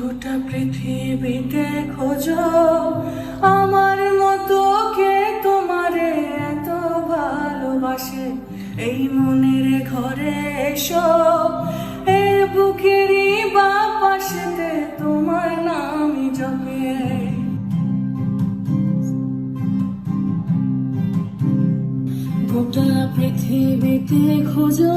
গোটা পৃথিবীতে খোঁজো আমার মতো কে তোমারে এত ভালোবাসে। এই মনের ঘরে এসো, এই বুকেরই বাঁ পাশেতে তোমার নামই জপে। গোটা পৃথিবীতে খোঁজো